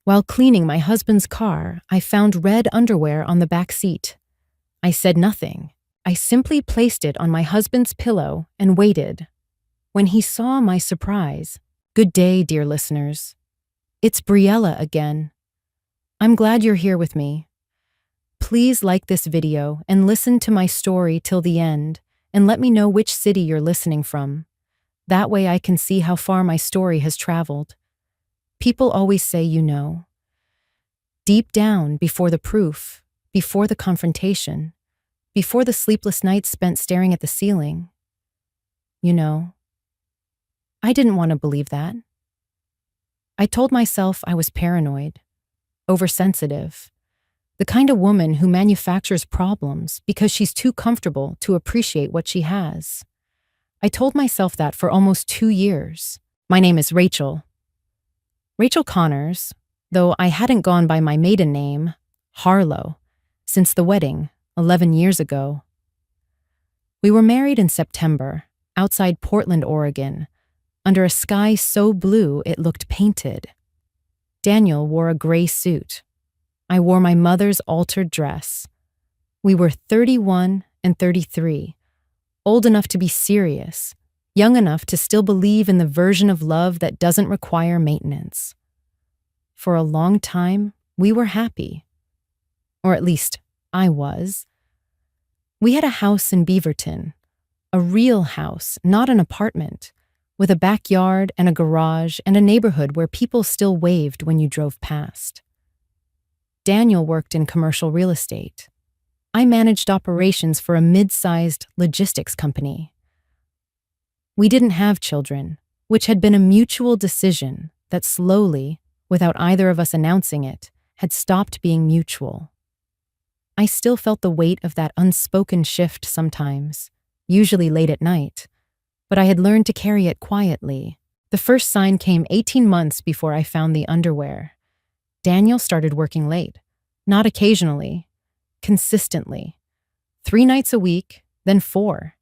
While cleaning my husband's car, I found red underwear on the back seat. I said nothing. I simply placed it on my husband's pillow and waited. When he saw my surprise, "Good day, dear listeners. It's Briella again. I'm glad you're here with me. Please like this video and listen to my story till the end, and let me know which city you're listening from. That way I can see how far my story has traveled. People always say, deep down, before the proof, before the confrontation, before the sleepless nights spent staring at the ceiling. I didn't want to believe that. I told myself I was paranoid, oversensitive, the kind of woman who manufactures problems because she's too comfortable to appreciate what she has. I told myself that for almost 2 years. My name is Rachel. Rachel Connors, though I hadn't gone by my maiden name, Harlow, since the wedding 11 years ago. We were married in September, outside Portland, Oregon, under a sky so blue it looked painted. Daniel wore a gray suit. I wore my mother's altered dress. We were 31 and 33, old enough to be serious, young enough to still believe in the version of love that doesn't require maintenance. For a long time, we were happy. Or at least, I was. We had a house in Beaverton, a real house, not an apartment, with a backyard and a garage and a neighborhood where people still waved when you drove past. Daniel worked in commercial real estate. I managed operations for a mid-sized logistics company. We didn't have children, which had been a mutual decision that slowly, without either of us announcing it, had stopped being mutual. I still felt the weight of that unspoken shift sometimes, usually late at night, but I had learned to carry it quietly. The first sign came 18 months before I found the underwear. Daniel started working late, not occasionally, consistently. 3 nights a week, then 4.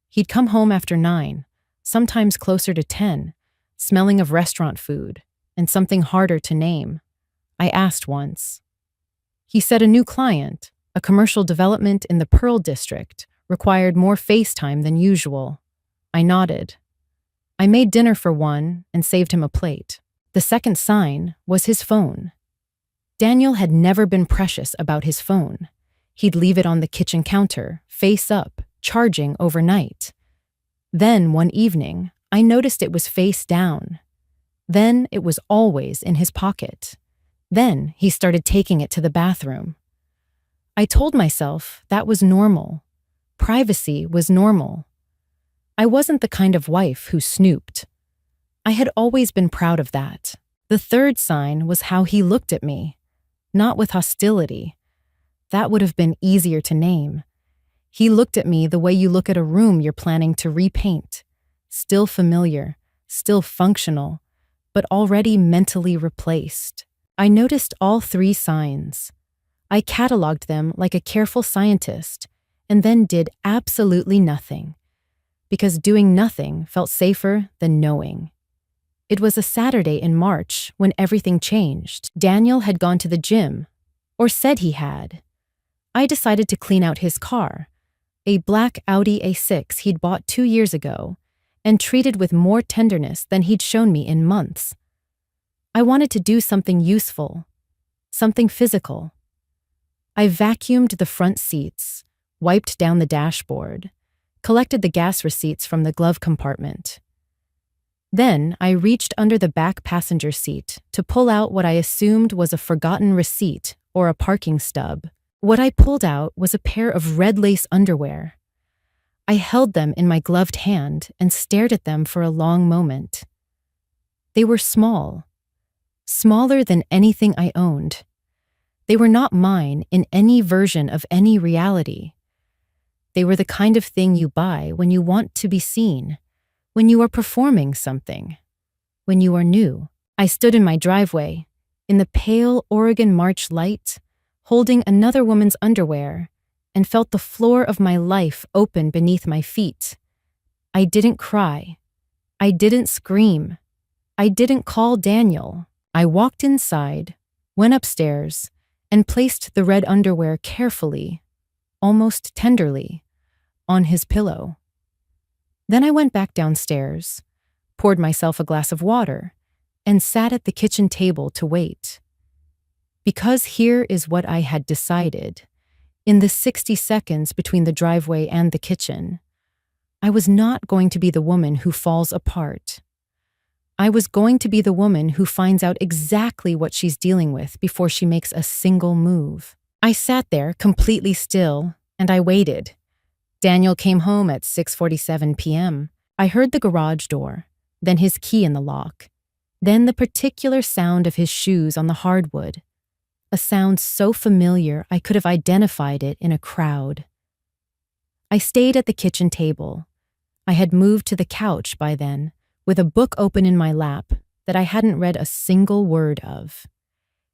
He'd come home after 9, sometimes closer to 10, smelling of restaurant food and something harder to name. I asked once. He said a new client, a commercial development in the Pearl District, required more face time than usual. I nodded. I made dinner for one and saved him a plate. The second sign was his phone. Daniel had never been precious about his phone. He'd leave it on the kitchen counter, face up, charging overnight. Then, one evening, I noticed it was face down. Then it was always in his pocket. Then he started taking it to the bathroom. I told myself that was normal. Privacy was normal. I wasn't the kind of wife who snooped. I had always been proud of that. The third sign was how he looked at me, not with hostility. That would have been easier to name. He looked at me the way you look at a room you're planning to repaint, still familiar, still functional, but already mentally replaced. I noticed all 3 signs. I cataloged them like a careful scientist, and then did absolutely nothing, because doing nothing felt safer than knowing. It was a Saturday in March when everything changed. Daniel had gone to the gym, or said he had. I decided to clean out his car, a black Audi A6 he'd bought 2 years ago, and treated with more tenderness than he'd shown me in months. I wanted to do something useful, something physical. I vacuumed the front seats, wiped down the dashboard, collected the gas receipts from the glove compartment. Then I reached under the back passenger seat to pull out what I assumed was a forgotten receipt or a parking stub. What I pulled out was a pair of red lace underwear. I held them in my gloved hand and stared at them for a long moment. They were small, smaller than anything I owned. They were not mine in any version of any reality. They were the kind of thing you buy when you want to be seen, when you are performing something, when you are new. I stood in my driveway, in the pale Oregon March light, holding another woman's underwear, and felt the floor of my life open beneath my feet. I didn't cry. I didn't scream. I didn't call Daniel. I walked inside, went upstairs, and placed the red underwear carefully, almost tenderly, on his pillow. Then I went back downstairs, poured myself a glass of water, and sat at the kitchen table to wait. Because here is what I had decided. In the 60 seconds between the driveway and the kitchen, I was not going to be the woman who falls apart. I was going to be the woman who finds out exactly what she's dealing with before she makes a single move. I sat there completely still, and I waited. Daniel came home at 6:47 p.m. I heard the garage door, then his key in the lock, then the particular sound of his shoes on the hardwood, a sound so familiar I could have identified it in a crowd. I stayed at the kitchen table. I had moved to the couch by then, with a book open in my lap that I hadn't read a single word of.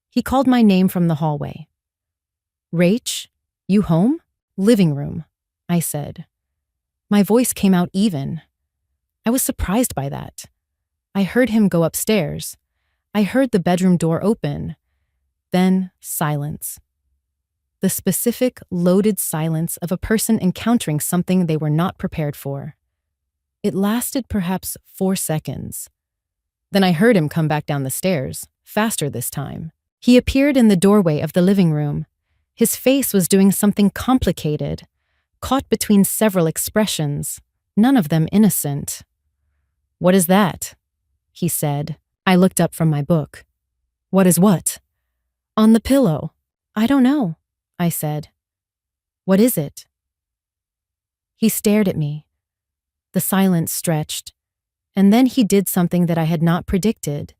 He called my name from the hallway. "Rach, you home?" "Living room," I said. My voice came out even. I was surprised by that. I heard him go upstairs. I heard the bedroom door open. Then silence. The specific, loaded silence of a person encountering something they were not prepared for. It lasted perhaps 4 seconds. Then I heard him come back down the stairs, faster this time. He appeared in the doorway of the living room. His face was doing something complicated, caught between several expressions, none of them innocent. "What is that?" he said. I looked up from my book. "What is what?" "On the pillow." "I don't know," I said. "What is it?" He stared at me. The silence stretched, and then he did something that I had not predicted,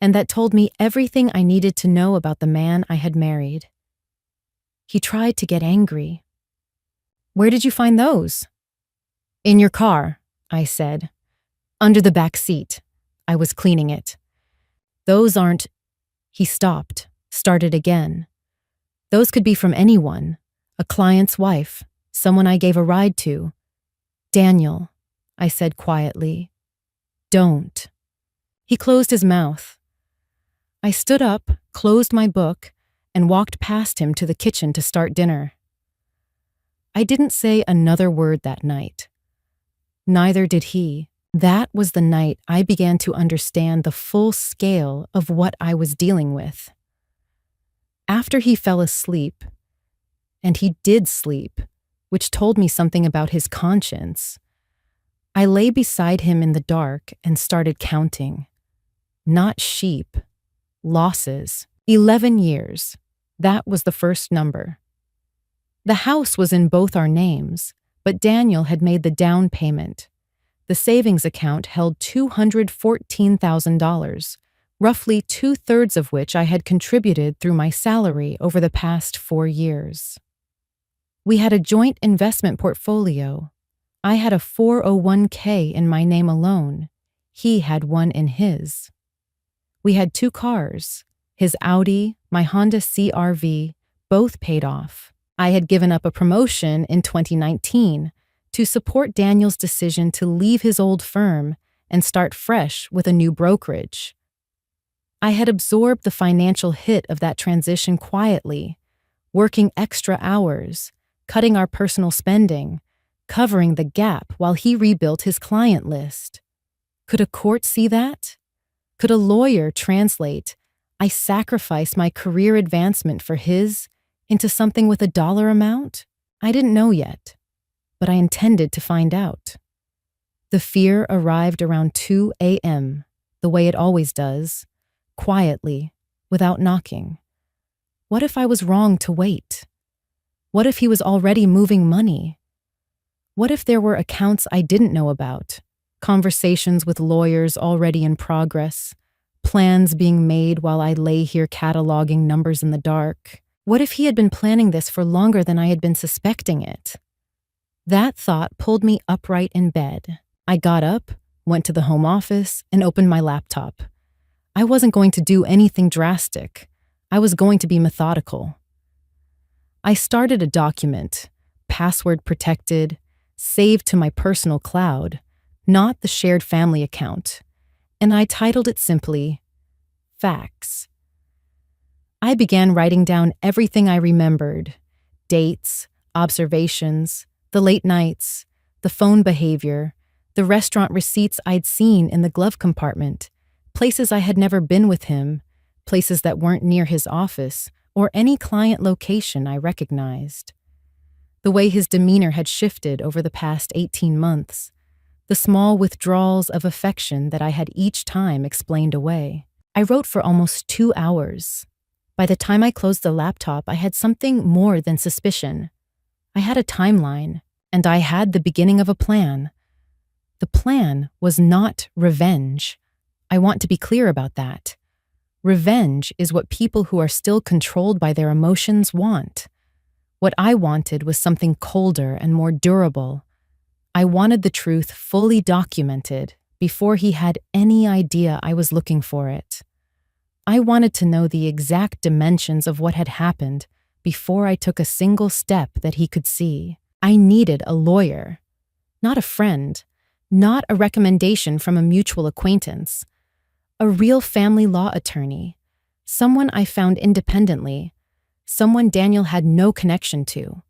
and that told me everything I needed to know about the man I had married. He tried to get angry. "Where did you find those?" "In your car," I said. "Under the back seat. I was cleaning it." "Those aren't—" He stopped, started again. "Those could be from anyone, a client's wife, someone I gave a ride to." "Daniel," I said quietly, "don't." He closed his mouth. I stood up, closed my book, and walked past him to the kitchen to start dinner. I didn't say another word that night. Neither did he. That was the night I began to understand the full scale of what I was dealing with. After he fell asleep, and he did sleep, which told me something about his conscience, I lay beside him in the dark and started counting. Not sheep, losses. 11 years. That was the first number. The house was in both our names, but Daniel had made the down payment. The savings account held $214,000, roughly 2/3 of which I had contributed through my salary over the past 4 years. We had a joint investment portfolio. I had a 401k in my name alone. He had one in his. We had 2 cars, his Audi, my Honda CR-V, both paid off. I had given up a promotion in 2019 to support Daniel's decision to leave his old firm and start fresh with a new brokerage. I had absorbed the financial hit of that transition quietly, working extra hours, cutting our personal spending, covering the gap while he rebuilt his client list. Could a court see that? Could a lawyer translate, "I sacrificed my career advancement for his," into something with a dollar amount? I didn't know yet, but I intended to find out. The fear arrived around 2 a.m., the way it always does, quietly, without knocking. What if I was wrong to wait? What if he was already moving money? What if there were accounts I didn't know about, conversations with lawyers already in progress, plans being made while I lay here cataloging numbers in the dark? What if he had been planning this for longer than I had been suspecting it? That thought pulled me upright in bed. I got up, went to the home office, and opened my laptop. I wasn't going to do anything drastic. I was going to be methodical. I started a document, password protected, saved to my personal cloud, not the shared family account, and I titled it simply, Facts. I began writing down everything I remembered: dates, observations, the late nights, the phone behavior, the restaurant receipts I'd seen in the glove compartment, places I had never been with him, places that weren't near his office, or any client location I recognized. The way his demeanor had shifted over the past 18 months, the small withdrawals of affection that I had each time explained away. I wrote for almost 2 hours. By the time I closed the laptop, I had something more than suspicion. I had a timeline, and I had the beginning of a plan. The plan was not revenge. I want to be clear about that. Revenge is what people who are still controlled by their emotions want. What I wanted was something colder and more durable. I wanted the truth fully documented before he had any idea I was looking for it. I wanted to know the exact dimensions of what had happened before I took a single step that he could see. I needed a lawyer, not a friend, not a recommendation from a mutual acquaintance. A real family law attorney, someone I found independently, someone Daniel had no connection to.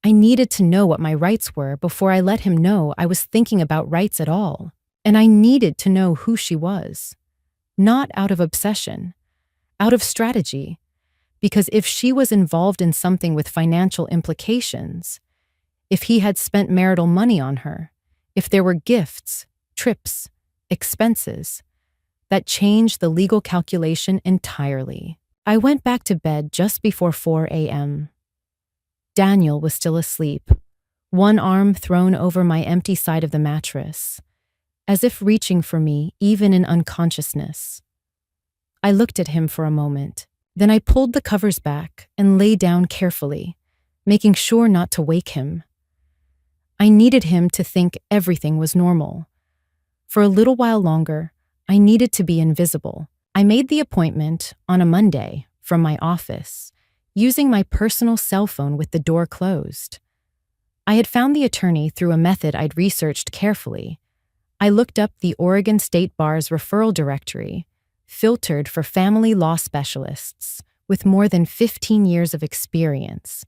I needed to know what my rights were before I let him know I was thinking about rights at all, and I needed to know who she was. Not out of obsession, out of strategy, because if she was involved in something with financial implications, if he had spent marital money on her, if there were gifts, trips, expenses, that changed the legal calculation entirely. I went back to bed just before 4 a.m. Daniel was still asleep, one arm thrown over my empty side of the mattress, as if reaching for me even in unconsciousness. I looked at him for a moment, then I pulled the covers back and lay down carefully, making sure not to wake him. I needed him to think everything was normal. For a little while longer, I needed to be invisible. I made the appointment on a Monday from my office, using my personal cell phone with the door closed. I had found the attorney through a method I'd researched carefully. I looked up the Oregon State Bar's referral directory, filtered for family law specialists with more than 15 years of experience,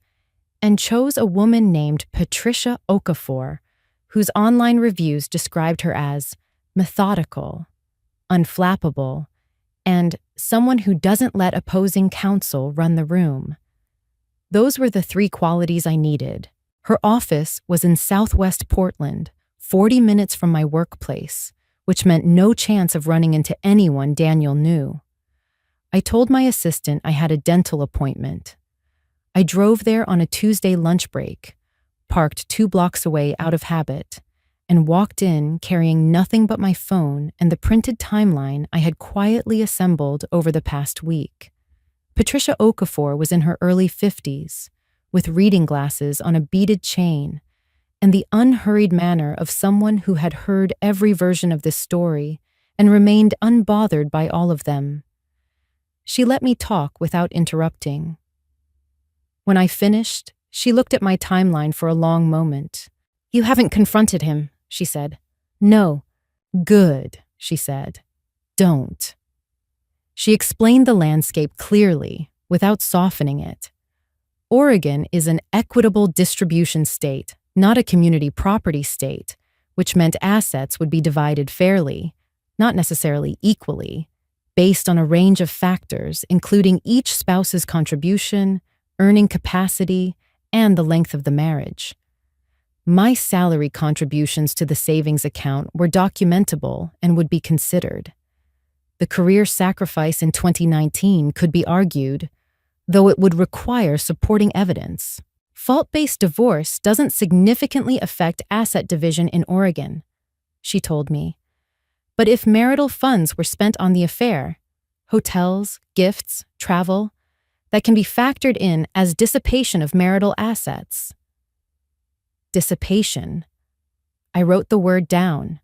and chose a woman named Patricia Okafor, whose online reviews described her as methodical, unflappable, and someone who doesn't let opposing counsel run the room. Those were the 3 qualities I needed. Her office was in Southwest Portland, 40 minutes from my workplace, which meant no chance of running into anyone Daniel knew. I told my assistant I had a dental appointment. I drove there on a Tuesday lunch break, parked 2 blocks away out of habit, and walked in carrying nothing but my phone and the printed timeline I had quietly assembled over the past week. Patricia Okafor was in her early 50s, with reading glasses on a beaded chain, and the unhurried manner of someone who had heard every version of this story and remained unbothered by all of them. She let me talk without interrupting. When I finished, she looked at my timeline for a long moment. "You haven't confronted him," she said. "No." "Good," she said. "Don't." She explained the landscape clearly, without softening it. Oregon is an equitable distribution state, not a community property state, which meant assets would be divided fairly, not necessarily equally, based on a range of factors, including each spouse's contribution, earning capacity, and the length of the marriage. My salary contributions to the savings account were documentable and would be considered. The career sacrifice in 2019 could be argued, though it would require supporting evidence. Fault-based divorce doesn't significantly affect asset division in Oregon, she told me. But if marital funds were spent on the affair, hotels, gifts, travel, that can be factored in as dissipation of marital assets. Dissipation. I wrote the word down.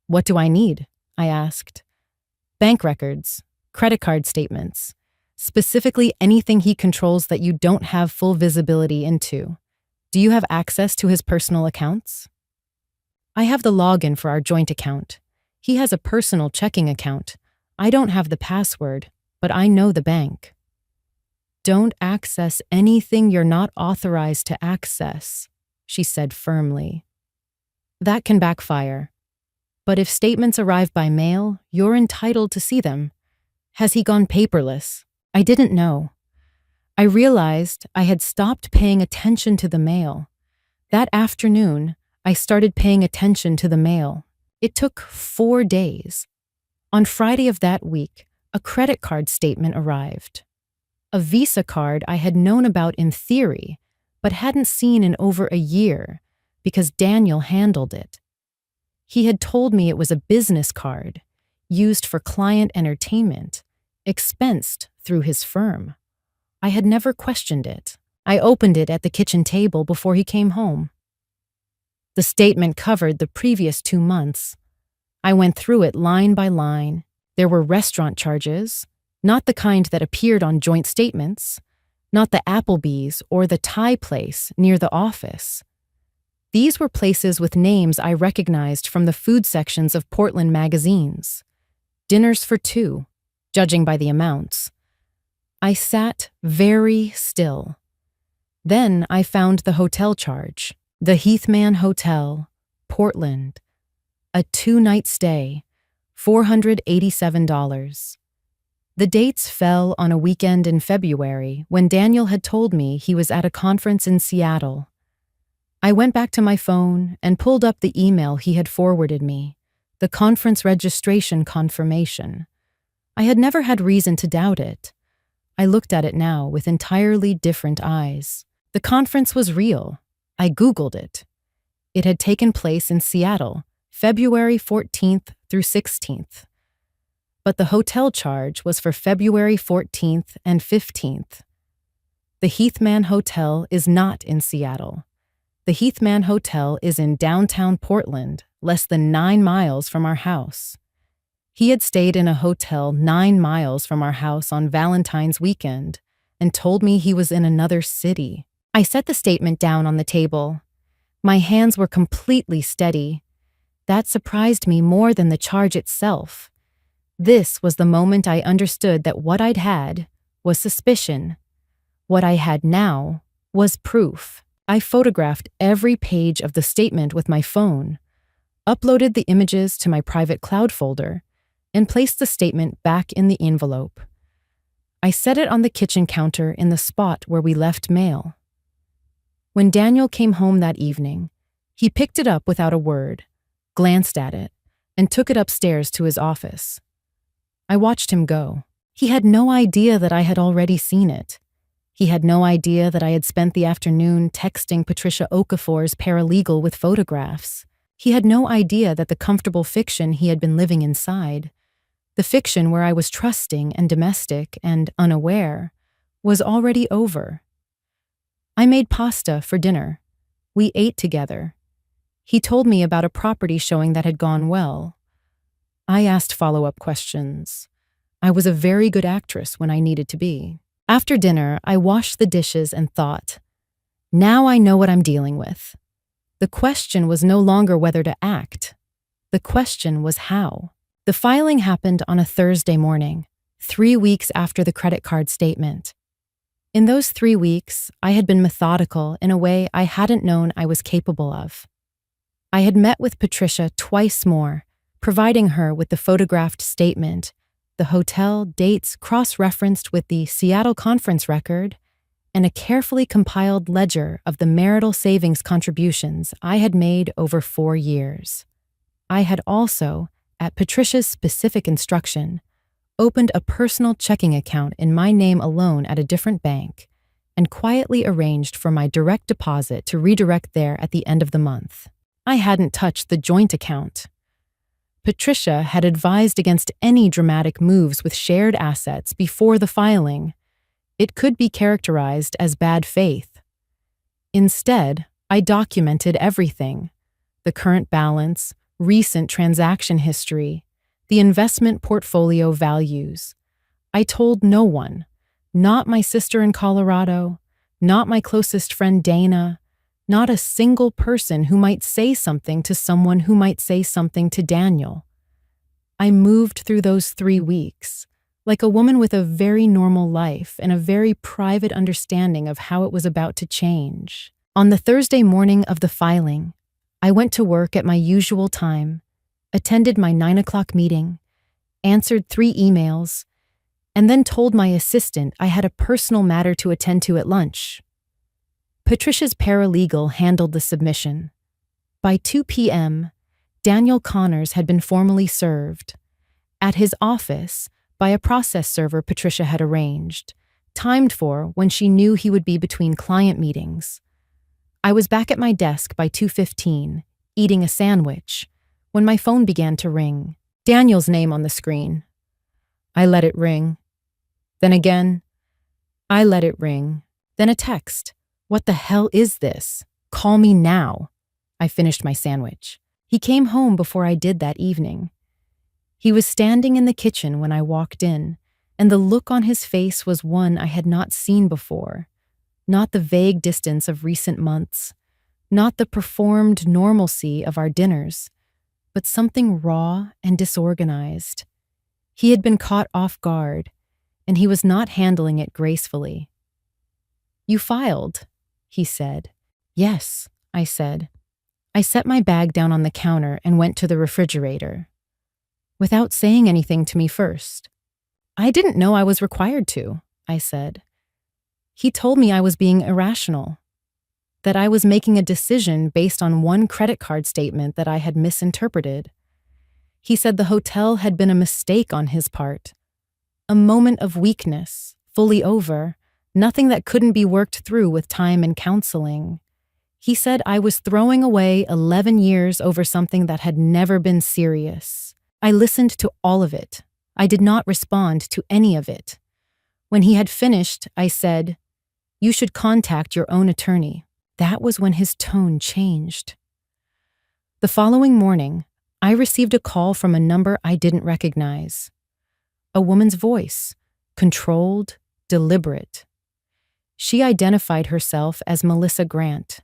"What do I need?" I asked. "Bank records, credit card statements, specifically anything he controls that you don't have full visibility into. Do you have access to his personal accounts?" "I have the login for our joint account. He has a personal checking account. I don't have the password, but I know the bank." Don't access anything you're not authorized to access, she said firmly. That can backfire. But if statements arrive by mail, you're entitled to see them. Has he gone paperless? I didn't know. I realized I had stopped paying attention to the mail. That afternoon, I started paying attention to the mail. It took 4 days. On Friday of that week, a credit card statement arrived. A Visa card I had known about in theory, but hadn't seen in over a year because Daniel handled it. He had told me it was a business card, used for client entertainment, expensed through his firm. I had never questioned it. I opened it at the kitchen table before he came home. The statement covered the previous 2 months. I went through it line by line. There were restaurant charges, not the kind that appeared on joint statements, not the Applebee's or the Thai place near the office. These were places with names I recognized from the food sections of Portland magazines. Dinners for 2, judging by the amounts. I sat very still. Then I found the hotel charge. The Heathman Hotel, Portland. A 2-night stay, $487. The dates fell on a weekend in February when Daniel had told me he was at a conference in Seattle. I went back to my phone and pulled up the email he had forwarded me, the conference registration confirmation. I had never had reason to doubt it. I looked at it now with entirely different eyes. The conference was real. I Googled it. It had taken place in Seattle, February 14th through 16th. But the hotel charge was for February 14th and 15th. The Heathman Hotel is not in Seattle. The Heathman Hotel is in downtown Portland, less than 9 miles from our house. He had stayed in a hotel 9 miles from our house on Valentine's weekend and told me he was in another city. I set the statement down on the table. My hands were completely steady. That surprised me more than the charge itself. This was the moment I understood that what I'd had was suspicion. What I had now was proof. I photographed every page of the statement with my phone, uploaded the images to my private cloud folder, and placed the statement back in the envelope. I set it on the kitchen counter in the spot where we left mail. When Daniel came home that evening, he picked it up without a word, glanced at it, and took it upstairs to his office. I watched him go. He had no idea that I had already seen it. He had no idea that I had spent the afternoon texting Patricia Okafor's paralegal with photographs. He had no idea that the comfortable fiction he had been living inside, the fiction where I was trusting and domestic and unaware, was already over. I made pasta for dinner. We ate together. He told me about a property showing that had gone well. I asked follow-up questions. I was a very good actress when I needed to be. After dinner, I washed the dishes and thought, now I know what I'm dealing with. The question was no longer whether to act. The question was how. The filing happened on a Thursday morning, 3 weeks after the credit card statement. In those 3 weeks, I had been methodical in a way I hadn't known I was capable of. I had met with Patricia twice more, providing her with the photographed statement, the hotel dates cross-referenced with the Seattle conference record, and a carefully compiled ledger of the marital savings contributions I had made over 4 years. I had also, at Patricia's specific instruction, opened a personal checking account in my name alone at a different bank and quietly arranged for my direct deposit to redirect there at the end of the month. I hadn't touched the joint account. Patricia had advised against any dramatic moves with shared assets before the filing. It could be characterized as bad faith. Instead, I documented everything: the current balance, recent transaction history, the investment portfolio values. I told no one, not my sister in Colorado, not my closest friend Dana, not a single person who might say something to someone who might say something to Daniel. I moved through those 3 weeks, like a woman with a very normal life and a very private understanding of how it was about to change. On the Thursday morning of the filing, I went to work at my usual time, attended my 9 o'clock meeting, answered 3 emails, and then told my assistant I had a personal matter to attend to at lunch. Patricia's paralegal handled the submission. By 2 p.m., Daniel Connors had been formally served. At his office, by a process server Patricia had arranged, timed for when she knew he would be between client meetings. I was back at my desk by 2:15, eating a sandwich, when my phone began to ring. Daniel's name on the screen. I let it ring. Then again, I let it ring. Then a text. What the hell is this? Call me now. I finished my sandwich. He came home before I did that evening. He was standing in the kitchen when I walked in, and the look on his face was one I had not seen before. Not the vague distance of recent months, not the performed normalcy of our dinners, but something raw and disorganized. He had been caught off guard, and he was not handling it gracefully. "You filed," he said. "Yes," I said. I set my bag down on the counter and went to the refrigerator, without saying anything to me first. "I didn't know I was required to," I said. "He told me I was being irrational, that I was making a decision based on one credit card statement that I had misinterpreted. He said the hotel had been a mistake on his part, a moment of weakness, fully over, nothing that couldn't be worked through with time and counseling. He said I was throwing away 11 years over something that had never been serious. I listened to all of it. I did not respond to any of it. When he had finished, I said, 'You should contact your own attorney.' That was when his tone changed. The following morning, I received a call from a number I didn't recognize. A woman's voice, controlled, deliberate. She identified herself as Melissa Grant.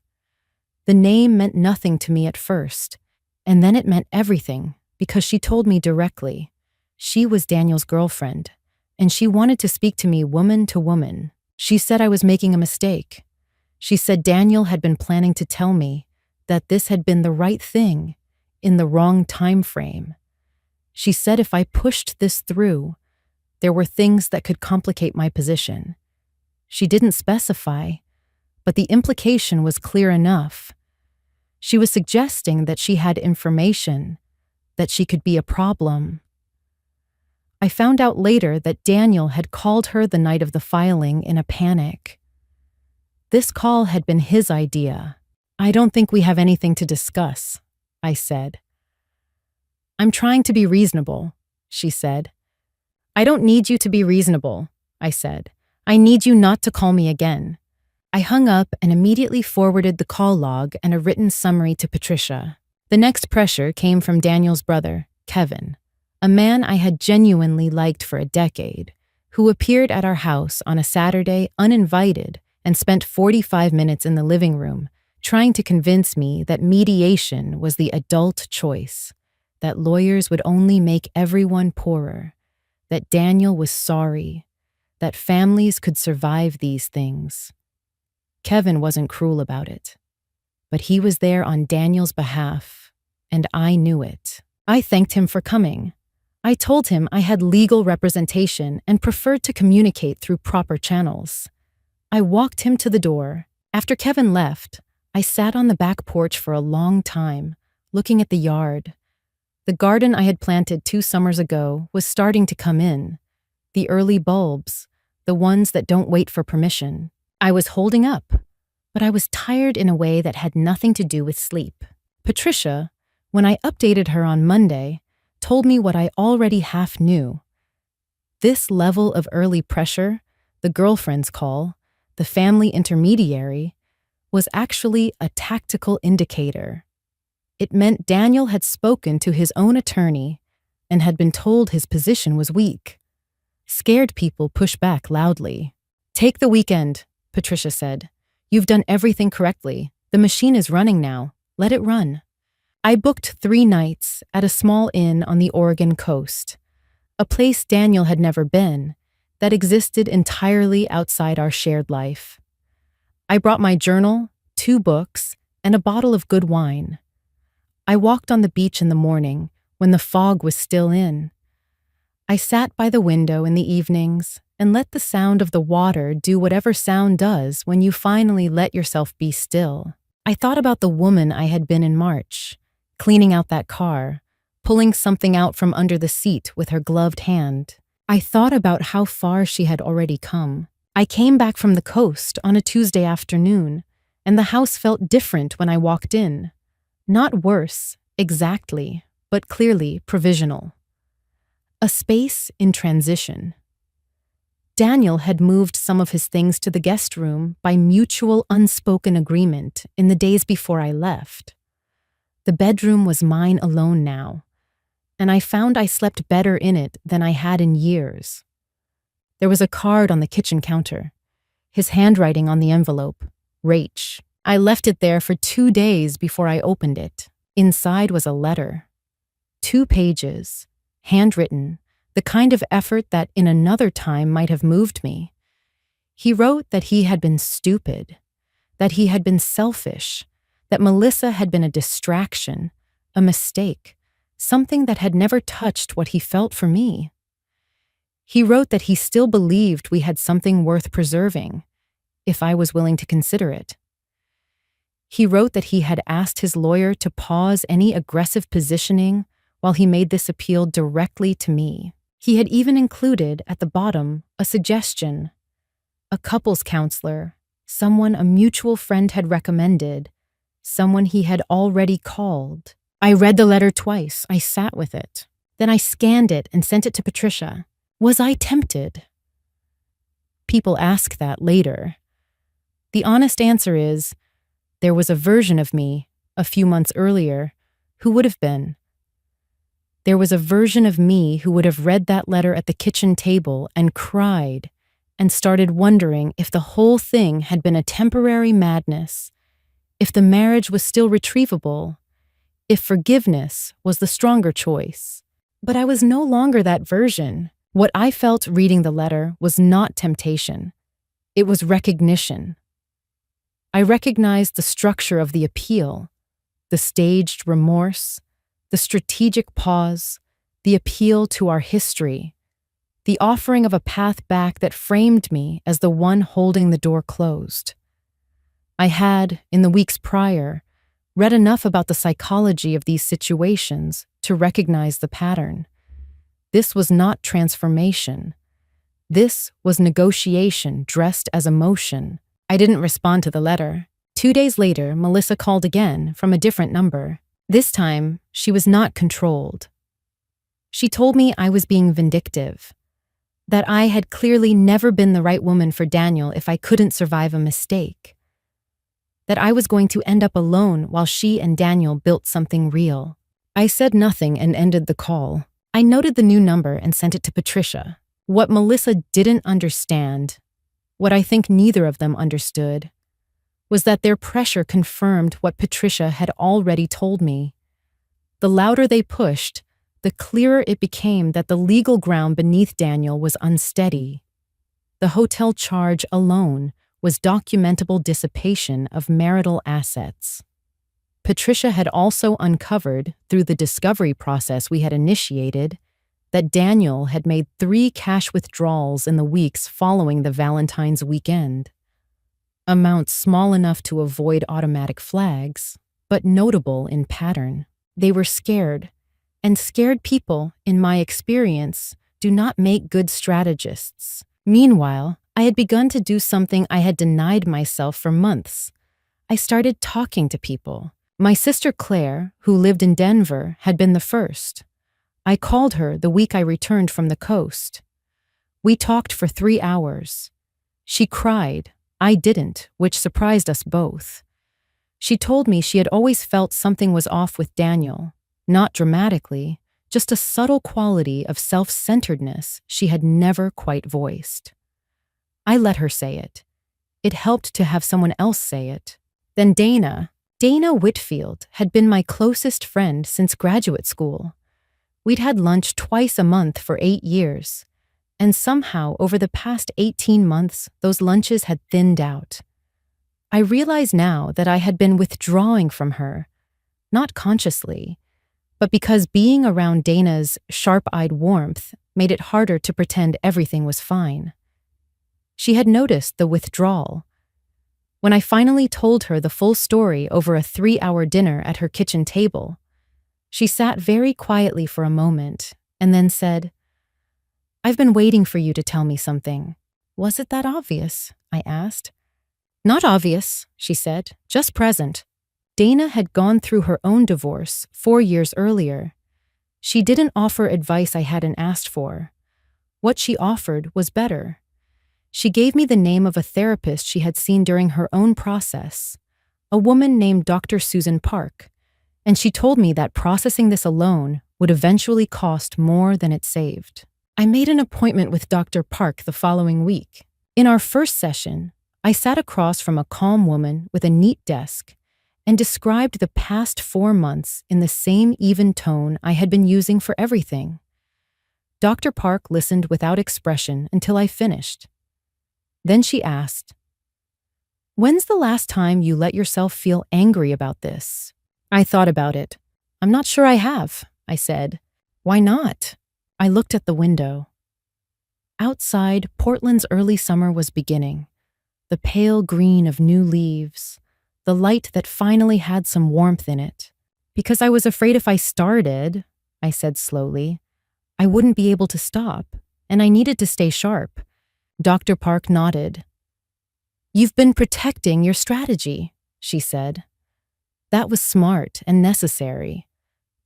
The name meant nothing to me at first, and then it meant everything because she told me directly. She was Daniel's girlfriend, and she wanted to speak to me woman to woman. She said I was making a mistake. She said Daniel had been planning to tell me that this had been the right thing in the wrong time frame. She said if I pushed this through, there were things that could complicate my position. She didn't specify, but the implication was clear enough. She was suggesting that she had information, that she could be a problem. I found out later that Daniel had called her the night of the filing in a panic. This call had been his idea. "I don't think we have anything to discuss," I said. "I'm trying to be reasonable," she said. "I don't need you to be reasonable," I said. "I need you not to call me again." I hung up and immediately forwarded the call log and a written summary to Patricia. The next pressure came from Daniel's brother, Kevin, a man I had genuinely liked for a decade, who appeared at our house on a Saturday uninvited and spent 45 minutes in the living room trying to convince me that mediation was the adult choice, that lawyers would only make everyone poorer, that Daniel was sorry, that families could survive these things. Kevin wasn't cruel about it, but he was there on Daniel's behalf, and I knew it. I thanked him for coming. I told him I had legal representation and preferred to communicate through proper channels. I walked him to the door. After Kevin left, I sat on the back porch for a long time, looking at the yard. The garden I had planted 2 summers ago was starting to come in. The early bulbs, the ones that don't wait for permission. I was holding up, but I was tired in a way that had nothing to do with sleep. Patricia, when I updated her on Monday, told me what I already half knew. This level of early pressure, the girlfriend's call, the family intermediary, was actually a tactical indicator. It meant Daniel had spoken to his own attorney and had been told his position was weak. Scared people push back loudly. "Take the weekend," Patricia said. "You've done everything correctly. The machine is running now. Let it run." I booked 3 nights at a small inn on the Oregon coast. a place Daniel had never been, that existed entirely outside our shared life. I brought my journal, 2 books, and a bottle of good wine. I walked on the beach in the morning, when the fog was still in. I sat by the window in the evenings and let the sound of the water do whatever sound does when you finally let yourself be still. I thought about the woman I had been in March, cleaning out that car, pulling something out from under the seat with her gloved hand. I thought about how far she had already come. I came back from the coast on a Tuesday afternoon, and the house felt different when I walked in. Not worse, exactly, but clearly provisional. A space in transition. Daniel had moved some of his things to the guest room by mutual unspoken agreement in the days before I left. The bedroom was mine alone now, and I found I slept better in it than I had in years. There was a card on the kitchen counter, his handwriting on the envelope, Rach. I left it there for 2 days before I opened it. Inside was a letter. 2 pages, handwritten, the kind of effort that in another time might have moved me. He wrote that he had been stupid, that he had been selfish, that Melissa had been a distraction, a mistake, something that had never touched what he felt for me. He wrote that he still believed we had something worth preserving, if I was willing to consider it. He wrote that he had asked his lawyer to pause any aggressive positioning while he made this appeal directly to me. He had even included at the bottom a suggestion. A couples counselor, someone a mutual friend had recommended, someone he had already called. I read the letter twice. I sat with it. Then I scanned it and sent it to Patricia. Was I tempted? People ask that later. The honest answer is, there was a version of me, a few months earlier, who would have been. There was a version of me who would have read that letter at the kitchen table and cried and started wondering if the whole thing had been a temporary madness, if the marriage was still retrievable, if forgiveness was the stronger choice. But I was no longer that version. What I felt reading the letter was not temptation. It was recognition. I recognized the structure of the appeal, the staged remorse, the strategic pause, the appeal to our history, the offering of a path back that framed me as the one holding the door closed. I had, in the weeks prior, read enough about the psychology of these situations to recognize the pattern. This was not transformation. This was negotiation dressed as emotion. I didn't respond to the letter. 2 days later, Melissa called again from a different number. This time, she was not controlled. She told me I was being vindictive, that I had clearly never been the right woman for Daniel if I couldn't survive a mistake, that I was going to end up alone while she and Daniel built something real. I said nothing and ended the call. I noted the new number and sent it to Patricia. What Melissa didn't understand, what I think neither of them understood, was that their pressure confirmed what Patricia had already told me. The louder they pushed, the clearer it became that the legal ground beneath Daniel was unsteady. The hotel charge alone was documentable dissipation of marital assets. Patricia had also uncovered, through the discovery process we had initiated, that Daniel had made 3 cash withdrawals in the weeks following the Valentine's weekend. Amounts small enough to avoid automatic flags, but notable in pattern. They were scared, and scared people, in my experience, do not make good strategists. Meanwhile, I had begun to do something I had denied myself for months. I started talking to people. My sister Claire, who lived in Denver, had been the first. I called her the week I returned from the coast. We talked for 3 hours. She cried. I didn't, which surprised us both. She told me she had always felt something was off with Daniel, not dramatically, just a subtle quality of self-centeredness she had never quite voiced. I let her say it. It helped to have someone else say it. Then Dana Whitfield, had been my closest friend since graduate school. We'd had lunch twice a month for 8 years, and somehow over the past 18 months, those lunches had thinned out. I realize now that I had been withdrawing from her, not consciously, but because being around Dana's sharp-eyed warmth made it harder to pretend everything was fine. She had noticed the withdrawal. When I finally told her the full story over a 3-hour dinner at her kitchen table, she sat very quietly for a moment and then said, "I've been waiting for you to tell me something." "Was it that obvious?" I asked. "Not obvious," she said, "just present." Dana had gone through her own divorce 4 years earlier. She didn't offer advice I hadn't asked for. What she offered was better. She gave me the name of a therapist she had seen during her own process, a woman named Dr. Susan Park, and she told me that processing this alone would eventually cost more than it saved. I made an appointment with Dr. Park the following week. In our first session, I sat across from a calm woman with a neat desk and described the past 4 months in the same even tone I had been using for everything. Dr. Park listened without expression until I finished. Then she asked, "When's the last time you let yourself feel angry about this?" I thought about it. "I'm not sure I have," I said. "Why not?" I looked at the window. Outside, Portland's early summer was beginning. The pale green of new leaves, the light that finally had some warmth in it. "Because I was afraid if I started," I said slowly, "I wouldn't be able to stop, and I needed to stay sharp." Dr. Park nodded. "You've been protecting your strategy," she said. "That was smart and necessary.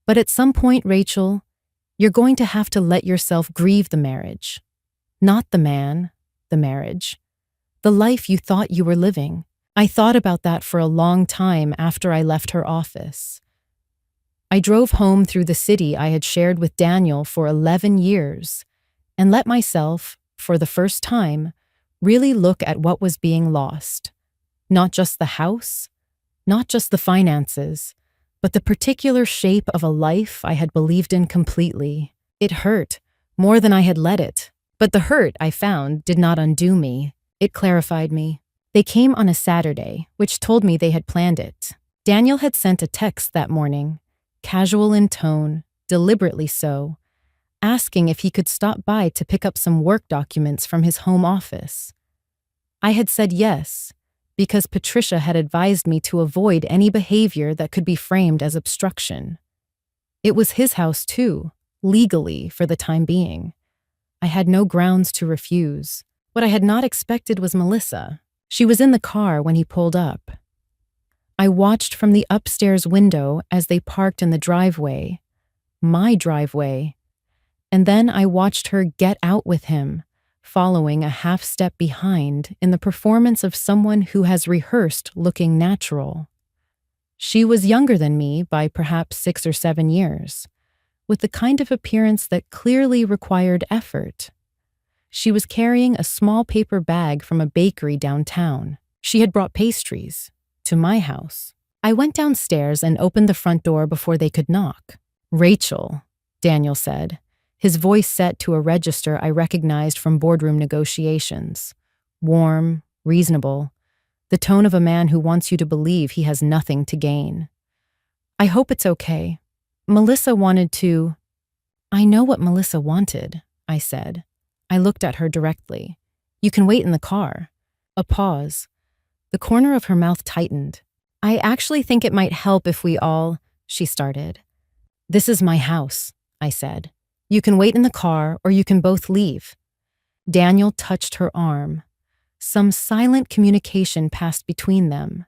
But at some point, Rachel, you're going to have to let yourself grieve the marriage. Not the man, the marriage. The life you thought you were living." I thought about that for a long time after I left her office. I drove home through the city I had shared with Daniel for 11 years and let myself, for the first time, really look at what was being lost. Not just the house, not just the finances, but the particular shape of a life I had believed in completely. It hurt, more than I had let it. But the hurt, I found, did not undo me. It clarified me. They came on a Saturday, which told me they had planned it. Daniel had sent a text that morning, casual in tone, deliberately so, asking if he could stop by to pick up some work documents from his home office. I had said yes, because Patricia had advised me to avoid any behavior that could be framed as obstruction. It was his house too, legally for the time being. I had no grounds to refuse. What I had not expected was Melissa. She was in the car when he pulled up. I watched from the upstairs window as they parked in the driveway, my driveway, and then I watched her get out with him, following a half step behind in the performance of someone who has rehearsed looking natural. She was younger than me by perhaps 6 or 7 years, with the kind of appearance that clearly required effort. She was carrying a small paper bag from a bakery downtown. She had brought pastries to my house. I went downstairs and opened the front door before they could knock. "Rachel," Daniel said, his voice set to a register I recognized from boardroom negotiations. Warm, reasonable, the tone of a man who wants you to believe he has nothing to gain. "I hope it's okay. Melissa wanted to—" "I know what Melissa wanted," I said. I looked at her directly. "You can wait in the car." A pause. The corner of her mouth tightened. "I actually think it might help if we all—" she started. "This is my house," I said. "You can wait in the car or you can both leave." Daniel touched her arm. Some silent communication passed between them.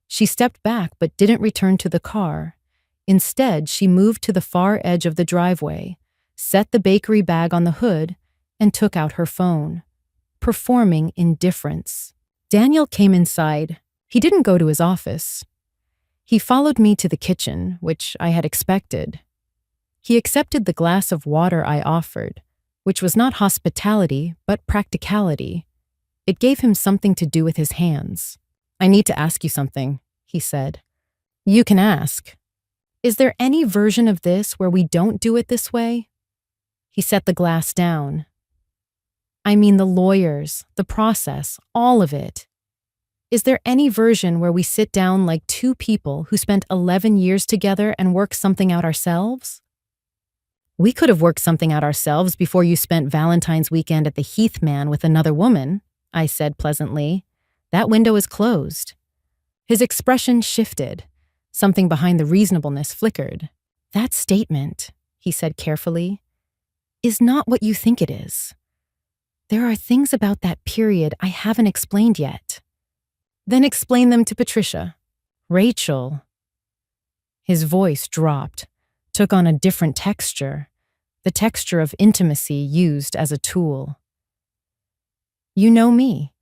She stepped back but didn't return to the car. Instead, she moved to the far edge of the driveway, set the bakery bag on the hood, and took out her phone, performing indifference. Daniel came inside. He didn't go to his office. He followed me to the kitchen, which I had expected. He accepted the glass of water I offered, which was not hospitality, but practicality. It gave him something to do with his hands. "I need to ask you something," he said. "You can ask." Is there any version of this where we don't do it this way? He set the glass down. I mean the lawyers, the process, all of it. Is there any version where we sit down like two people who spent 11 years together and work something out ourselves? We could have worked something out ourselves before you spent Valentine's weekend at the Heathman with another woman, I said pleasantly. That window is closed. His expression shifted. Something behind the reasonableness flickered. That statement, he said carefully, is not what you think it is. There are things about that period I haven't explained yet. Then explain them to Patricia. Rachel. His voice dropped, took on a different texture, the texture of intimacy used as a tool. You know me.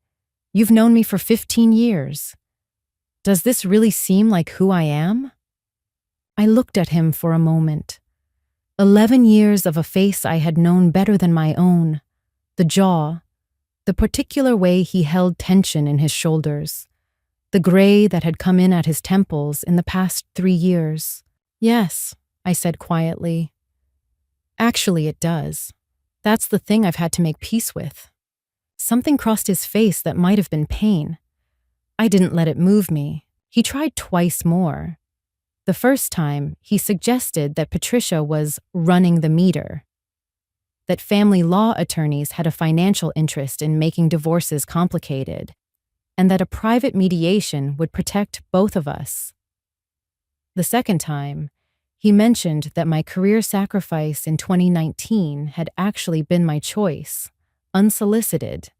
You've known me for 15 years. Does this really seem like who I am? I looked at him for a moment. 11 years of a face I had known better than my own, the jaw, the particular way he held tension in his shoulders, the gray that had come in at his temples in the past 3 years. Yes, I said quietly. Actually, it does. That's the thing I've had to make peace with. Something crossed his face that might have been pain. I didn't let it move me. He tried twice more. The first time, he suggested that Patricia was running the meter, that family law attorneys had a financial interest in making divorces complicated, and that a private mediation would protect both of us. The second time, he mentioned that my career sacrifice in 2019 had actually been my choice, unsolicited,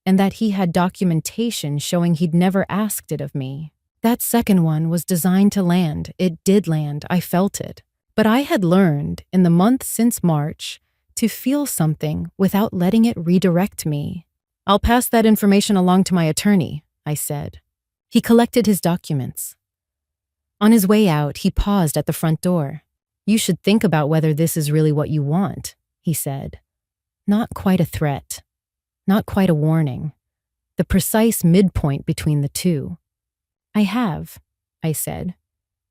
and that he had documentation showing he'd never asked it of me. That second one was designed to land. It did land. I felt it. But I had learned, in the month since March, to feel something without letting it redirect me. I'll pass that information along to my attorney, I said. He collected his documents. On his way out, he paused at the front door. You should think about whether this is really what you want, he said. Not quite a threat. Not quite a warning. The precise midpoint between the two. I have, I said.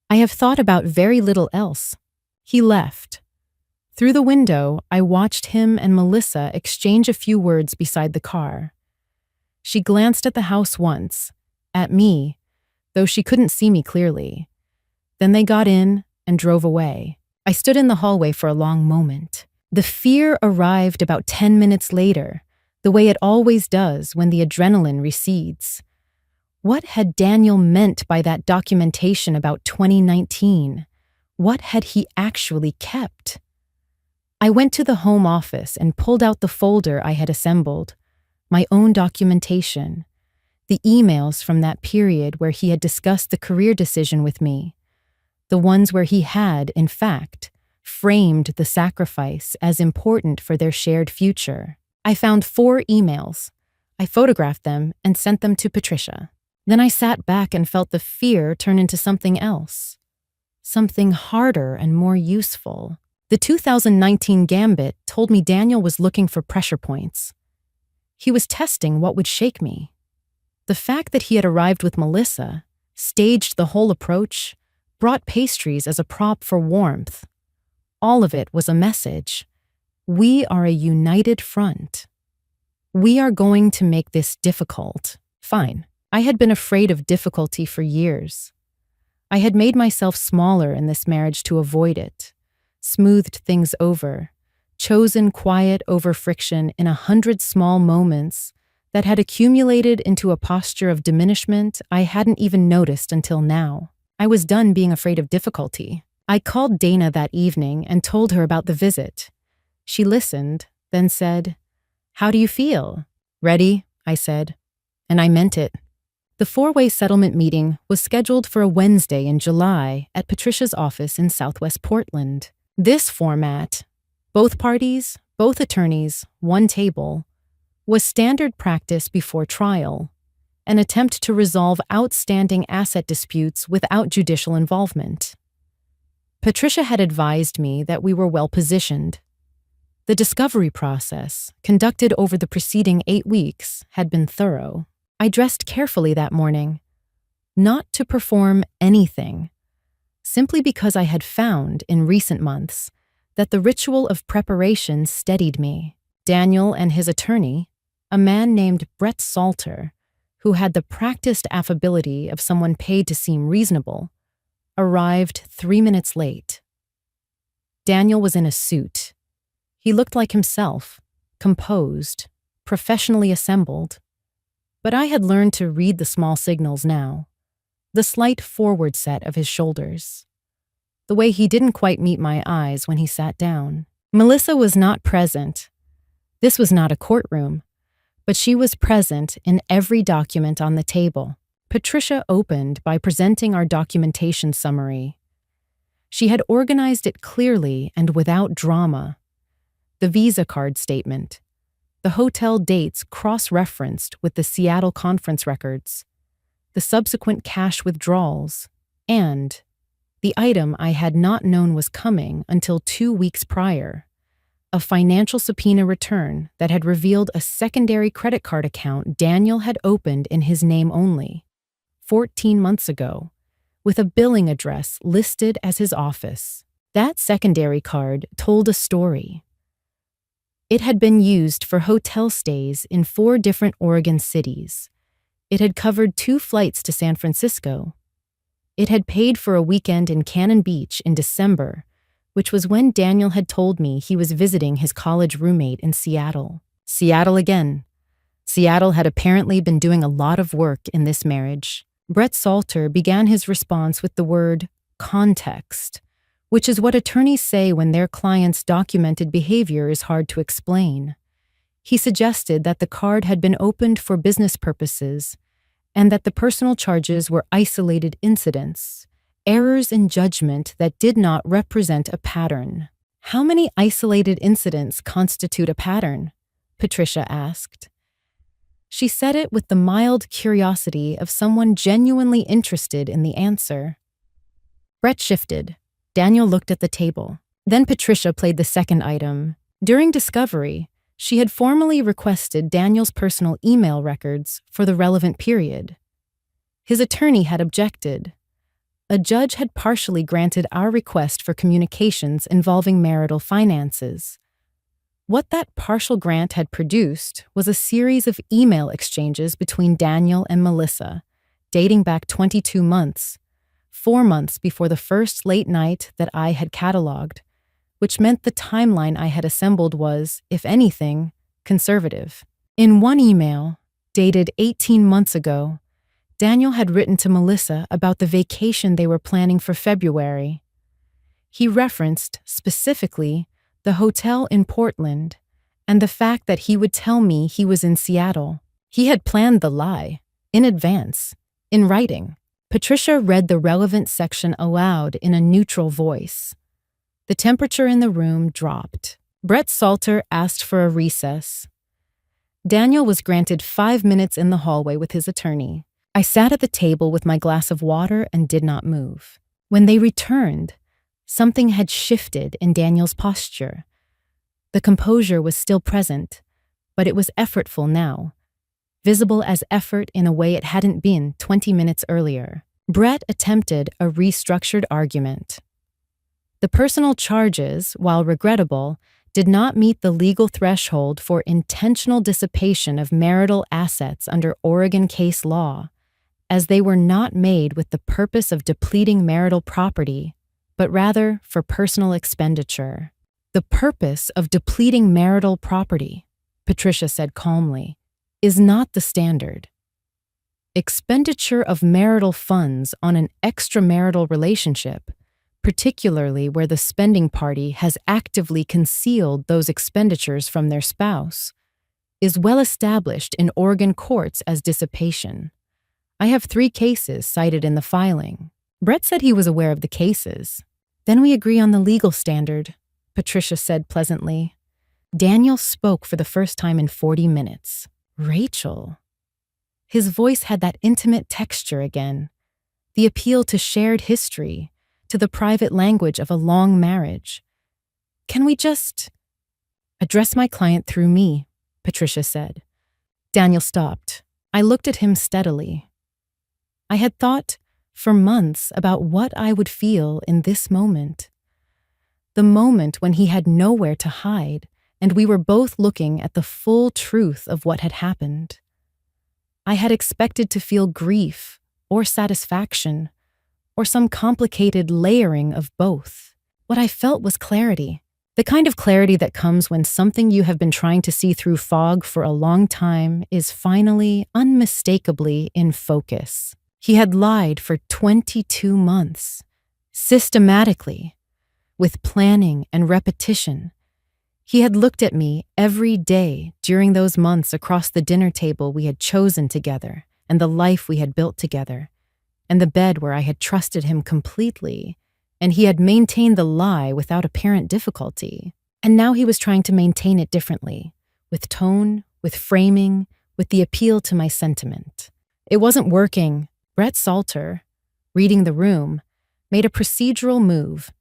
I have thought about very little else. He left. Through the window, I watched him and Melissa exchange a few words beside the car. She glanced at the house once, at me, though she couldn't see me clearly. Then they got in and drove away. I stood in the hallway for a long moment. The fear arrived about 10 minutes later, the way it always does when the adrenaline recedes. What had Daniel meant by that documentation about 2019? What had he actually kept? I went to the home office and pulled out the folder I had assembled, my own documentation, the emails from that period where he had discussed the career decision with me, the ones where he had, in fact, framed the sacrifice as important for their shared future. I found 4 emails. I photographed them and sent them to Patricia. Then I sat back and felt the fear turn into something else. Something harder and more useful. The 2019 Gambit told me Daniel was looking for pressure points. He was testing what would shake me. The fact that he had arrived with Melissa, staged the whole approach, brought pastries as a prop for warmth. All of it was a message. We are a united front. We are going to make this difficult. Fine. I had been afraid of difficulty for years. I had made myself smaller in this marriage to avoid it, smoothed things over, chosen quiet over friction in 100 small moments that had accumulated into a posture of diminishment I hadn't even noticed until now. I was done being afraid of difficulty. I called Dana that evening and told her about the visit. She listened, then said, "How do you feel?" "Ready," I said, and I meant it. The 4-way settlement meeting was scheduled for a Wednesday in July at Patricia's office in Southwest Portland. This format, both parties, both attorneys, one table, was standard practice before trial, an attempt to resolve outstanding asset disputes without judicial involvement. Patricia had advised me that we were well positioned. The discovery process, conducted over the preceding 8 weeks, had been thorough. I dressed carefully that morning, not to perform anything, simply because I had found, in recent months, that the ritual of preparation steadied me. Daniel and his attorney, a man named Brett Salter, who had the practiced affability of someone paid to seem reasonable, arrived 3 minutes late. Daniel was in a suit. He looked like himself, composed, professionally assembled. But I had learned to read the small signals now. The slight forward set of his shoulders. The way he didn't quite meet my eyes when he sat down. Melissa was not present. This was not a courtroom, but she was present in every document on the table. Patricia opened by presenting our documentation summary. She had organized it clearly and without drama. The Visa card statement, the hotel dates cross-referenced with the Seattle conference records, the subsequent cash withdrawals, and the item I had not known was coming until 2 weeks prior, a financial subpoena return that had revealed a secondary credit card account Daniel had opened in his name only, 14 months ago, with a billing address listed as his office. That secondary card told a story. It had been used for hotel stays in 4 different Oregon cities. It had covered 2 flights to San Francisco. It had paid for a weekend in Cannon Beach in December, which was when Daniel had told me he was visiting his college roommate in Seattle. Seattle again. Seattle had apparently been doing a lot of work in this marriage. Brett Salter began his response with the word context, which is what attorneys say when their client's documented behavior is hard to explain. He suggested that the card had been opened for business purposes and that the personal charges were isolated incidents, errors in judgment that did not represent a pattern. How many isolated incidents constitute a pattern? Patricia asked. She said it with the mild curiosity of someone genuinely interested in the answer. Brett shifted. Daniel looked at the table. Then Patricia played the second item. During discovery, she had formally requested Daniel's personal email records for the relevant period. His attorney had objected. A judge had partially granted our request for communications involving marital finances. What that partial grant had produced was a series of email exchanges between Daniel and Melissa, dating back 22 months, 4 months before the first late night that I had cataloged, which meant the timeline I had assembled was, if anything, conservative. In one email, dated 18 months ago, Daniel had written to Melissa about the vacation they were planning for February. He referenced, specifically, the hotel in Portland and the fact that he would tell me he was in Seattle. He had planned the lie, in advance, in writing. Patricia read the relevant section aloud in a neutral voice. The temperature in the room dropped. Brett Salter asked for a recess. Daniel was granted 5 minutes in the hallway with his attorney. I sat at the table with my glass of water and did not move. When they returned, something had shifted in Daniel's posture. The composure was still present, but it was effortful now, visible as effort in a way it hadn't been 20 minutes earlier. Brett attempted a restructured argument. The personal charges, while regrettable, did not meet the legal threshold for intentional dissipation of marital assets under Oregon case law, as they were not made with the purpose of depleting marital property, but rather for personal expenditure. The purpose of depleting marital property, Patricia said calmly, is not the standard. Expenditure of marital funds on an extramarital relationship, particularly where the spending party has actively concealed those expenditures from their spouse, is well established in Oregon courts as dissipation. I have 3 cases cited in the filing. Brett said he was aware of the cases. Then we agree on the legal standard, Patricia said pleasantly. Daniel spoke for the first time in 40 minutes. Rachel. His voice had that intimate texture again, the appeal to shared history, to the private language of a long marriage. Can we just address my client through me? Patricia said. Daniel stopped. I looked at him steadily. I had thought, for months about what I would feel in this moment. The moment when he had nowhere to hide and we were both looking at the full truth of what had happened. I had expected to feel grief or satisfaction or some complicated layering of both. What I felt was clarity. The kind of clarity that comes when something you have been trying to see through fog for a long time is finally, unmistakably in focus. He had lied for 22 months, systematically, with planning and repetition. He had looked at me every day during those months across the dinner table we had chosen together and the life we had built together, and the bed where I had trusted him completely, and he had maintained the lie without apparent difficulty. And now he was trying to maintain it differently, with tone, with framing, with the appeal to my sentiment. It wasn't working. Brett Salter, reading the room, made a procedural move.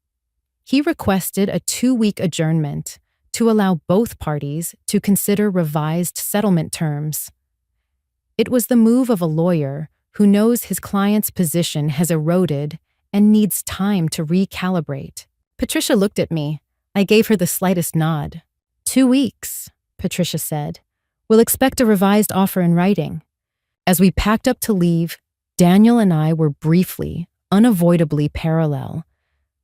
He requested a 2-week adjournment to allow both parties to consider revised settlement terms. It was the move of a lawyer who knows his client's position has eroded and needs time to recalibrate. Patricia looked at me. I gave her the slightest nod. 2 weeks, Patricia said. We'll expect a revised offer in writing. As we packed up to leave, Daniel and I were briefly, unavoidably parallel,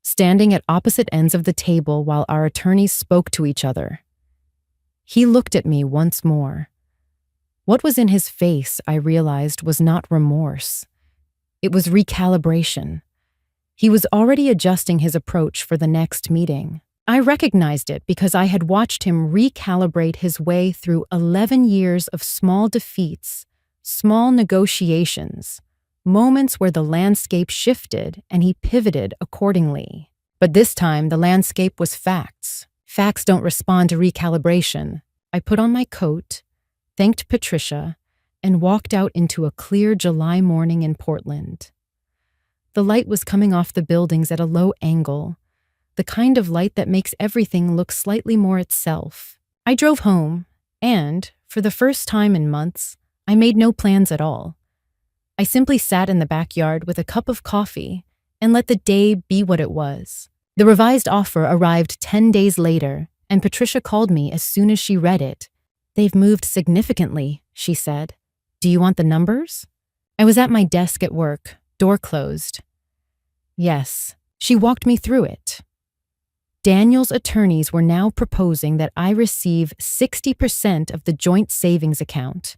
standing at opposite ends of the table while our attorneys spoke to each other. He looked at me once more. What was in his face, I realized, was not remorse. It was recalibration. He was already adjusting his approach for the next meeting. I recognized it because I had watched him recalibrate his way through 11 years of small defeats, small negotiations, moments where the landscape shifted and he pivoted accordingly. But this time, the landscape was facts. Facts don't respond to recalibration. I put on my coat, thanked Patricia, and walked out into a clear July morning in Portland. The light was coming off the buildings at a low angle, the kind of light that makes everything look slightly more itself. I drove home, and, for the first time in months, I made no plans at all. I simply sat in the backyard with a cup of coffee and let the day be what it was. The revised offer arrived 10 days later, and Patricia called me as soon as she read it. "They've moved significantly," she said. "Do you want the numbers?" I was at my desk at work, door closed. Yes, she walked me through it. Daniel's attorneys were now proposing that I receive 60% of the joint savings account,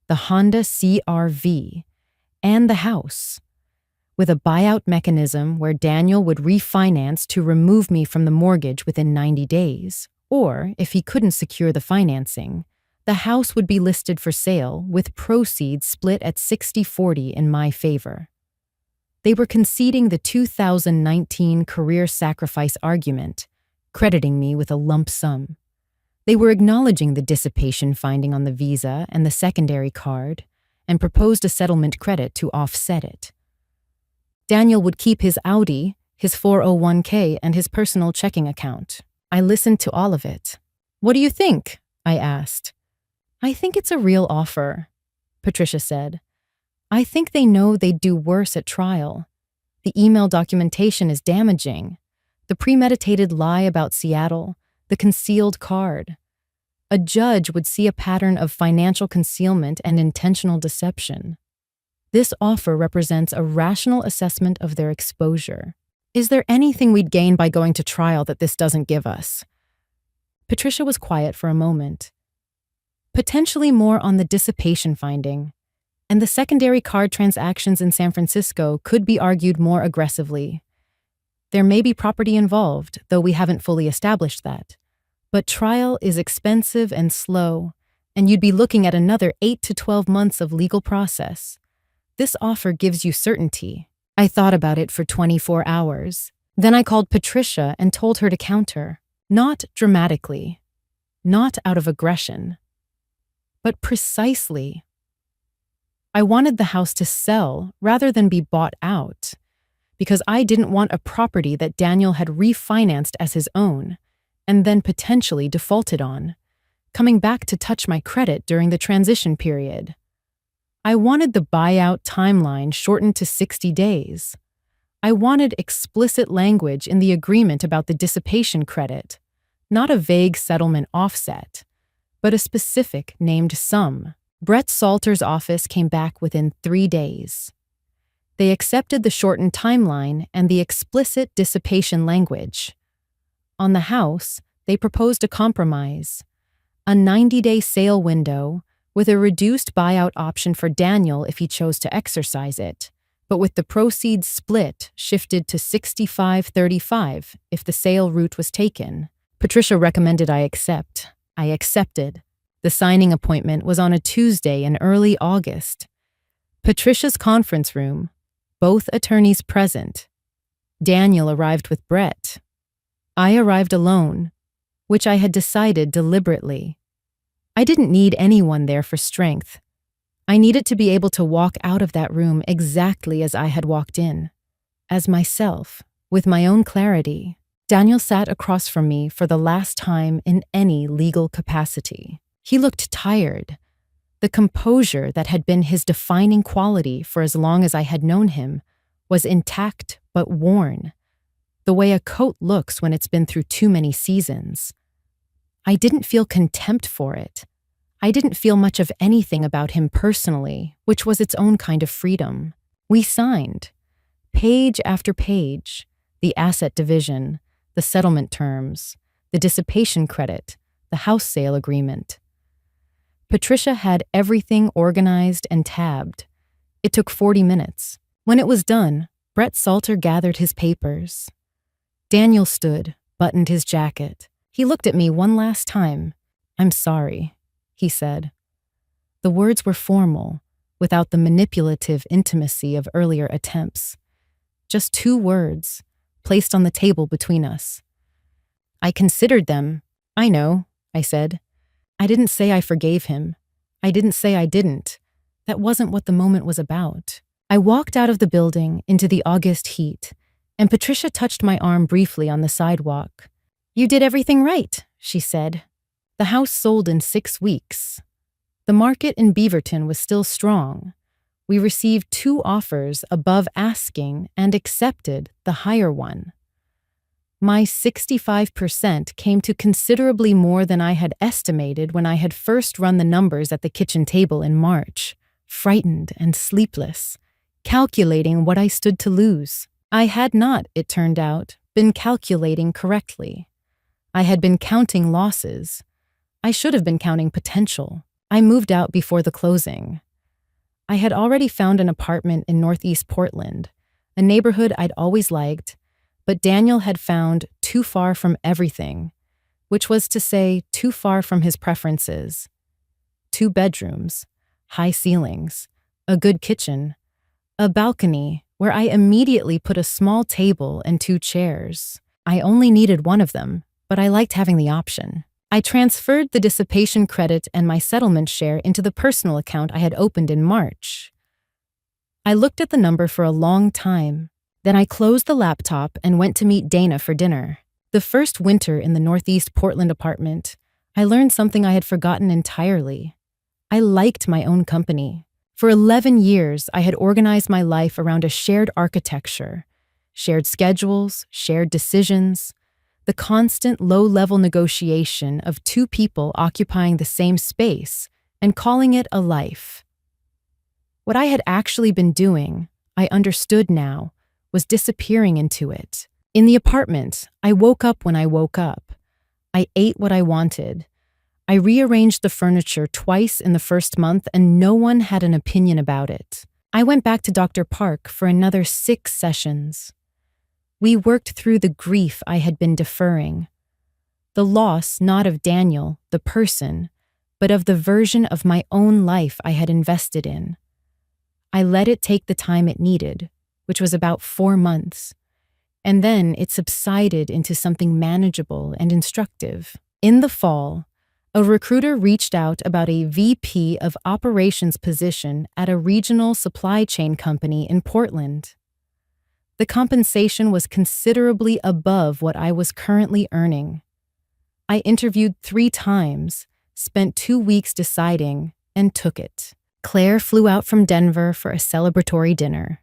the Honda CR-V, and the house, with a buyout mechanism where Daniel would refinance to remove me from the mortgage within 90 days, or, if he couldn't secure the financing, the house would be listed for sale with proceeds split at 60-40 in my favor. They were conceding the 2019 career sacrifice argument, crediting me with a lump sum. They were acknowledging the dissipation finding on the Visa and the secondary card, and proposed a settlement credit to offset it. Daniel would keep his Audi, his 401k, and his personal checking account. I listened to all of it. "What do you think?" I asked. "I think it's a real offer," Patricia said. "I think they know they'd do worse at trial. The email documentation is damaging. The premeditated lie about Seattle, the concealed card. A judge would see a pattern of financial concealment and intentional deception. This offer represents a rational assessment of their exposure. Is there anything we'd gain by going to trial that this doesn't give us?" Patricia was quiet for a moment. Potentially more on the dissipation finding, and the secondary card transactions in San Francisco could be argued more aggressively. There may be property involved, though we haven't fully established that. But trial is expensive and slow, and you'd be looking at another 8 to 12 months of legal process. This offer gives you certainty. I thought about it for 24 hours. Then I called Patricia and told her to counter. Not dramatically, not out of aggression, but precisely. I wanted the house to sell rather than be bought out, because I didn't want a property that Daniel had refinanced as his own and then potentially defaulted on, coming back to touch my credit during the transition period. I wanted the buyout timeline shortened to 60 days. I wanted explicit language in the agreement about the dissipation credit, not a vague settlement offset, but a specific named sum. Brett Salter's office came back within 3 days. They accepted the shortened timeline and the explicit dissipation language. On the house, they proposed a compromise, a 90-day sale window with a reduced buyout option for Daniel if he chose to exercise it, but with the proceeds split shifted to 65-35 if the sale route was taken. Patricia recommended I accept. I accepted. The signing appointment was on a Tuesday in early August. Patricia's conference room, both attorneys present. Daniel arrived with Brett. I arrived alone, which I had decided deliberately. I didn't need anyone there for strength. I needed to be able to walk out of that room exactly as I had walked in, as myself, with my own clarity. Daniel sat across from me for the last time in any legal capacity. He looked tired. The composure that had been his defining quality for as long as I had known him was intact but worn, the way a coat looks when it's been through too many seasons. I didn't feel contempt for it. I didn't feel much of anything about him personally, which was its own kind of freedom. We signed, page after page, the asset division, the settlement terms, the dissipation credit, the house sale agreement. Patricia had everything organized and tabbed. It took 40 minutes. When it was done, Brett Salter gathered his papers. Daniel stood, buttoned his jacket. He looked at me one last time. "I'm sorry," he said. The words were formal, without the manipulative intimacy of earlier attempts. Just 2 words, placed on the table between us. "I considered them." "I know," I said. "I didn't say I forgave him. I didn't say I didn't. That wasn't what the moment was about." I walked out of the building into the August heat, and Patricia touched my arm briefly on the sidewalk. "You did everything right," she said. The house sold in 6 weeks. The market in Beaverton was still strong. We received 2 offers above asking and accepted the higher one. My 65% came to considerably more than I had estimated when I had first run the numbers at the kitchen table in March, frightened and sleepless, calculating what I stood to lose. I had not, it turned out, been calculating correctly. I had been counting losses. I should have been counting potential. I moved out before the closing. I had already found an apartment in Northeast Portland, a neighborhood I'd always liked, but Daniel had found too far from everything, which was to say, too far from his preferences. 2 bedrooms, high ceilings, a good kitchen, a balcony where I immediately put a small table and 2 chairs. I only needed one of them, but I liked having the option. I transferred the dissipation credit and my settlement share into the personal account I had opened in March. I looked at the number for a long time. Then I closed the laptop and went to meet Dana for dinner. The first winter in the Northeast Portland apartment, I learned something I had forgotten entirely. I liked my own company. For 11 years, I had organized my life around a shared architecture, shared schedules, shared decisions, the constant low-level negotiation of 2 people occupying the same space and calling it a life. What I had actually been doing, I understood now, was disappearing into it. In the apartment, I woke up when I woke up. I ate what I wanted. I rearranged the furniture twice in the first month and no one had an opinion about it. I went back to Dr. Park for another 6 sessions. We worked through the grief I had been deferring. The loss not of Daniel, the person, but of the version of my own life I had invested in. I let it take the time it needed, which was about 4 months, and then it subsided into something manageable and instructive. In the fall, a recruiter reached out about a VP of operations position at a regional supply chain company in Portland. The compensation was considerably above what I was currently earning. I interviewed 3 times, spent 2 weeks deciding, and took it. Claire flew out from Denver for a celebratory dinner.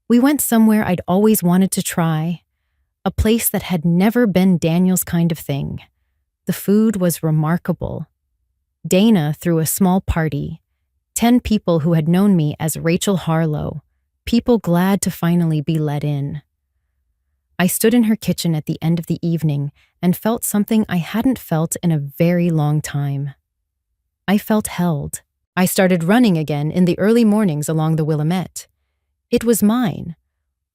We went somewhere I'd always wanted to try, a place that had never been Daniel's kind of thing. The food was remarkable. Dana threw a small party, 10 people who had known me as Rachel Harlow, people glad to finally be let in. I stood in her kitchen at the end of the evening and felt something I hadn't felt in a very long time. I felt held. I started running again in the early mornings along the Willamette. It was mine,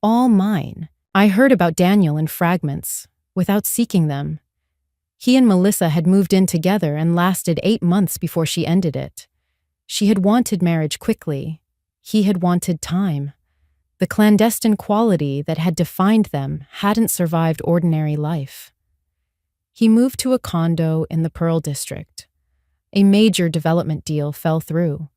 all mine. I heard about Daniel in fragments, without seeking them. He and Melissa had moved in together and lasted 8 months before she ended it. She had wanted marriage quickly. He had wanted time. The clandestine quality that had defined them hadn't survived ordinary life. He moved to a condo in the Pearl District. A major development deal fell through.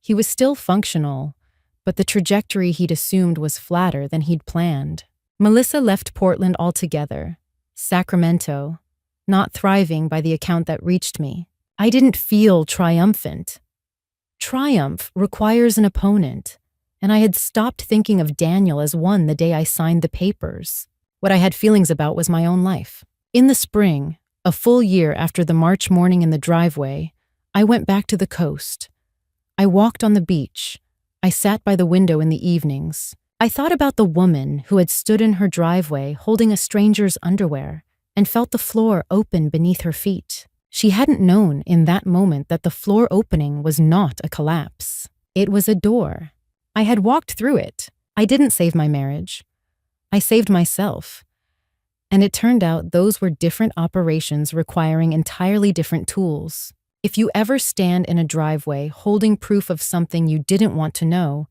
He was still functional, but the trajectory he'd assumed was flatter than he'd planned. Melissa left Portland altogether. Sacramento, not thriving by the account that reached me. I didn't feel triumphant. Triumph requires an opponent, and I had stopped thinking of Daniel as one the day I signed the papers. What I had feelings about was my own life. In the spring, a full year after the March morning in the driveway, I went back to the coast. I walked on the beach. I sat by the window in the evenings. I thought about the woman who had stood in her driveway holding a stranger's underwear and felt the floor open beneath her feet. She hadn't known in that moment that the floor opening was not a collapse. It was a door. I had walked through it. I didn't save my marriage. I saved myself. And it turned out those were different operations requiring entirely different tools. If you ever stand in a driveway holding proof of something you didn't want to know,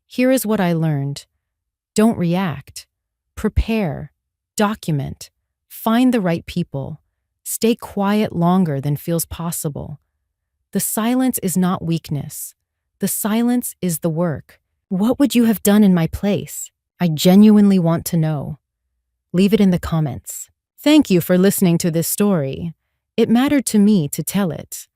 here is what I learned. Don't react. Prepare. Document. Find the right people. Stay quiet longer than feels possible. The silence is not weakness. The silence is the work. What would you have done in my place? I genuinely want to know. Leave it in the comments. Thank you for listening to this story. It mattered to me to tell it.